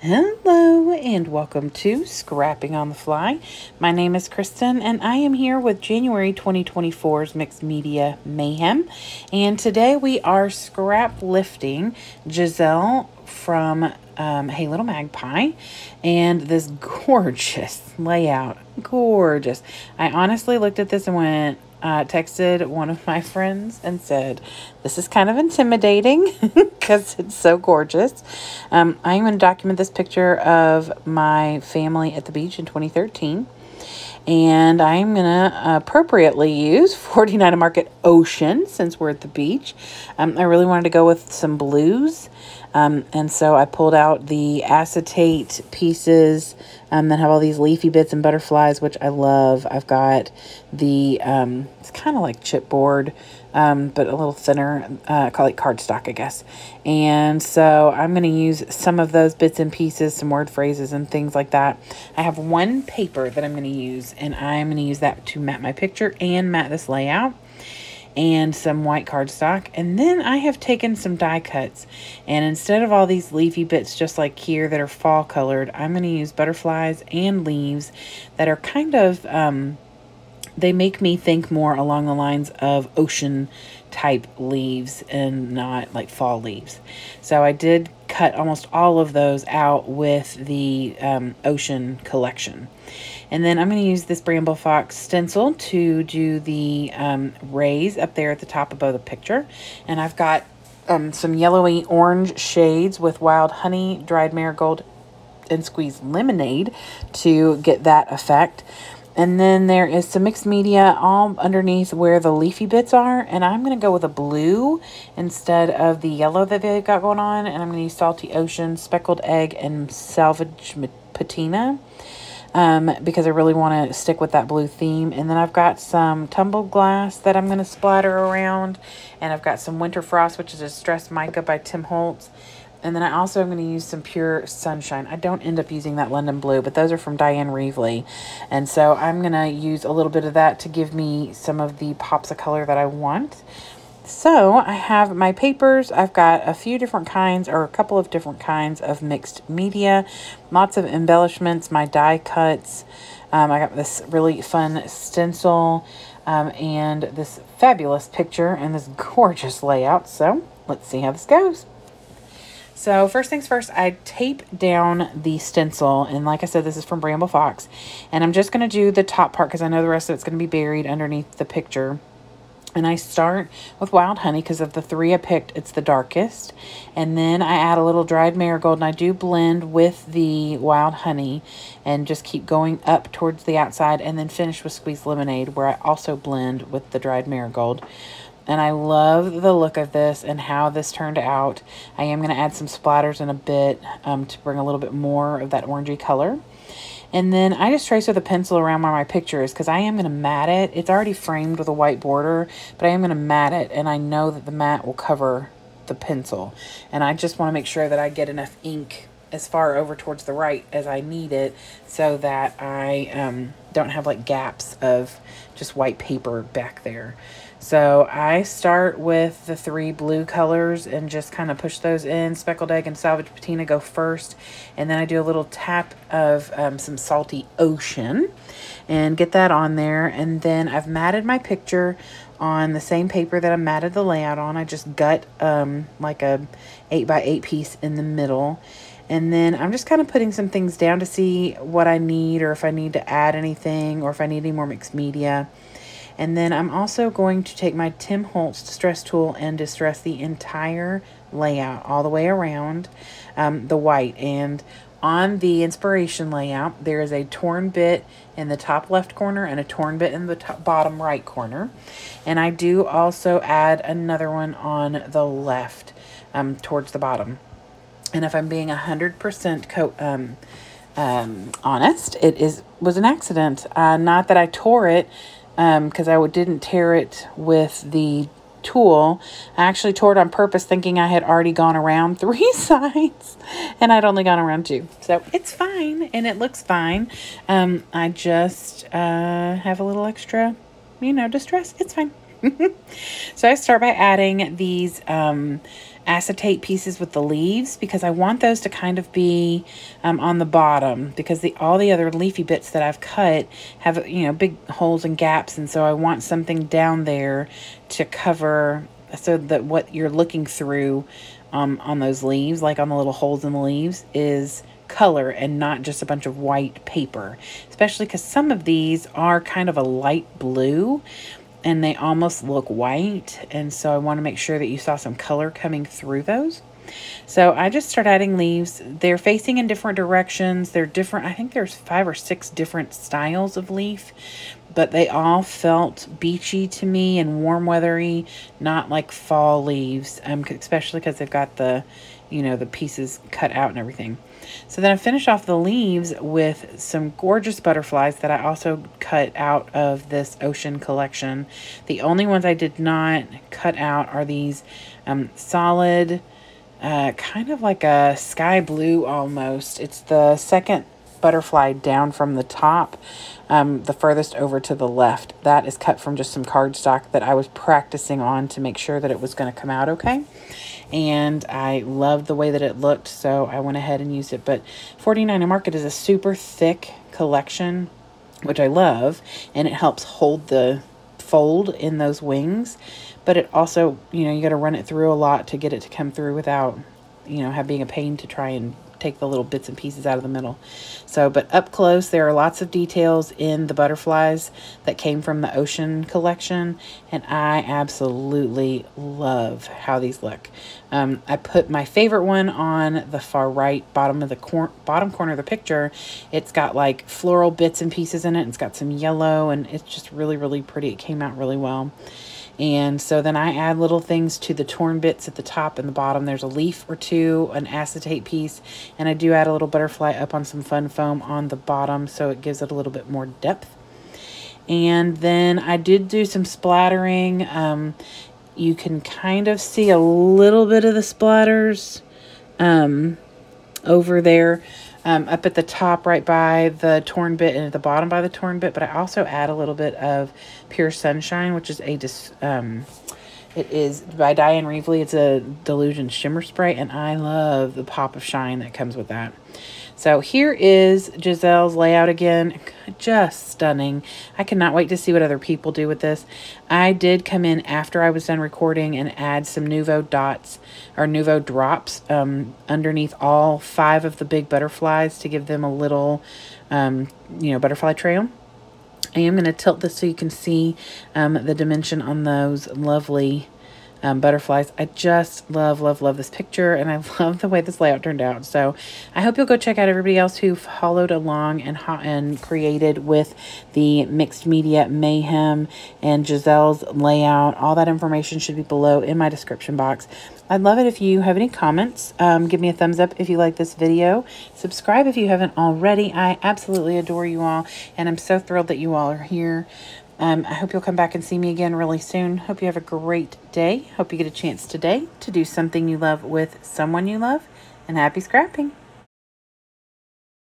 Hello and welcome to Scrapping on the Fly. My name is Kristen and I am here with January 2024's Mixed Media Mayhem. And today we are scrap lifting Giselle from Hey Little Magpie and this gorgeous layout. Gorgeous. I honestly looked at this and went, texted one of my friends and said, this is kind of intimidating because it's so gorgeous. I'm going to document this picture of my family at the beach in 2013. And I'm going to appropriately use 49 Market Ocean since we're at the beach. I really wanted to go with some blues. And so I pulled out the acetate pieces that have all these leafy bits and butterflies, which I love. I've got the, it's kind of like chipboard, but a little thinner, call it cardstock, I guess. And so I'm going to use some of those bits and pieces, some word phrases and things like that. I have one paper that I'm going to use, and I'm going to use that to mat my picture and mat this layout, and some white cardstock. And then I have taken some die cuts, and instead of all these leafy bits just like here that are fall colored, I'm going to use butterflies and leaves that are kind of they make me think more along the lines of ocean type leaves and not like fall leaves. So I did cut almost all of those out with the ocean collection. And then I'm going to use this Bramble Fox stencil to do the rays up there at the top above the picture. And I've got some yellowy orange shades with wild honey, dried marigold, and squeezed lemonade to get that effect. And then there is some mixed media all underneath where the leafy bits are. And I'm going to go with a blue instead of the yellow that they've got going on. And I'm going to use Salty Ocean, Speckled Egg, and Salvage Patina. Because I really want to stick with that blue theme. And then I've got some tumbled glass that I'm going to splatter around. And I've got some Winter Frost, which is a Distressed Mica by Tim Holtz. And then I also am going to use some Pure Sunshine. I don't end up using that London Blue, but those are from Diane Reevely. And so I'm going to use a little bit of that to give me some of the pops of color that I want. So I have my papers. I've got a few different kinds, or a couple of different kinds of mixed media. Lots of embellishments, my die cuts. I got this really fun stencil and this fabulous picture and this gorgeous layout. So let's see how this goes. So first things first, I tape down the stencil, and like I said, this is from Bramble Fox, and I'm just going to do the top part because I know the rest of it's going to be buried underneath the picture. And I start with wild honey because of the three I picked, it's the darkest. And then I add a little dried marigold, and I do blend with the wild honey and just keep going up towards the outside, and then finish with squeezed lemonade where I also blend with the dried marigold. And I love the look of this and how this turned out. I am going to add some splatters in a bit to bring a little bit more of that orangey color. And then I just trace with a pencil around where my picture is because I am going to mat it. It's already framed with a white border, but I am going to mat it, and I know that the mat will cover the pencil. And I just want to make sure that I get enough ink as far over towards the right as I need it so that I don't have like gaps of just white paper back there. So I start with the three blue colors and just kind of push those in. Speckled Egg and Salvage Patina go first. And then I do a little tap of some Salty Ocean and get that on there. And then I've matted my picture on the same paper that I matted the layout on. I just gut like a 8x8 piece in the middle. And then I'm just kind of putting some things down to see what I need, or if I need to add anything, or if I need any more mixed media. And then I'm also going to take my Tim Holtz Distress tool and distress the entire layout all the way around the white. And on the inspiration layout, there is a torn bit in the top left corner and a torn bit in the bottom right corner. And I do also add another one on the left towards the bottom. And if I'm being 100% honest, it was an accident. Not that I tore it, because I didn't tear it with the tool. I actually tore it on purpose, thinking I had already gone around 3 sides, and I'd only gone around 2. So it's fine, and it looks fine. I just have a little extra, distress. It's fine. So I start by adding these acetate pieces with the leaves, because I want those to kind of be on the bottom, because all the other leafy bits that I've cut have, you know, big holes and gaps, and so I want something down there to cover, so that what you're looking through on those leaves, like on the little holes in the leaves, is color and not just a bunch of white paper, especially because some of these are kind of a light blue and they almost look white, and so I want to make sure that you saw some color coming through those. So I just start adding leaves. They're facing in different directions. They're different. I think there's 5 or 6 different styles of leaf, but they all felt beachy to me and warm weathery, not like fall leaves, especially because they've got the, you know, the pieces cut out and everything. So then I finish off the leaves with some gorgeous butterflies that I also cut out of this ocean collection. The only ones I did not cut out are these solid, kind of like a sky blue almost. It's the second butterfly down from the top, the furthest over to the left. That is cut from just some cardstock that I was practicing on to make sure that it was going to come out okay. And I loved the way that it looked, so I went ahead and used it. But 49 Market is a super thick collection, which I love, and it helps hold the fold in those wings. But it also, you know, you got to run it through a lot to get it to come through without, you know, being a pain to try and take the little bits and pieces out of the middle. So, but up close, there are lots of details in the butterflies that came from the ocean collection, and I absolutely love how these look. I put my favorite one on the far right bottom of the bottom corner of the picture. It's got like floral bits and pieces in it. It's got some yellow, and it's just really, really pretty. It came out really well. And so then I add little things to the torn bits at the top and the bottom. There's a leaf or two, an acetate piece, and I do add a little butterfly up on some fun foam on the bottom, so it gives it a little bit more depth. And then I did do some splattering. You can kind of see a little bit of the splatters over there. Up at the top right by the torn bit and at the bottom by the torn bit, but I also add a little bit of Pure Sunshine, which is it is by Diane Reevely. It's a Delusion shimmer spray, and I love the pop of shine that comes with that. So here is Giselle's layout again. Just stunning. I cannot wait to see what other people do with this. I did come in after I was done recording and add some Nuvo dots or Nuvo drops underneath all 5 of the big butterflies to give them a little, you know, butterfly trail. I am going to tilt this so you can see the dimension on those lovely butterflies. I just love, love, love this picture, and I love the way this layout turned out. So I hope you'll go check out everybody else who followed along and created with the Mixed Media Mayhem and Giselle's layout. All that information should be below in my description box. I'd love it if you have any comments. Give me a thumbs up if you like this video. Subscribe if you haven't already. I absolutely adore you all, and I'm so thrilled that you all are here. I hope you'll come back and see me again really soon. Hope you have a great day. Hope you get a chance today to do something you love with someone you love. And happy scrapping.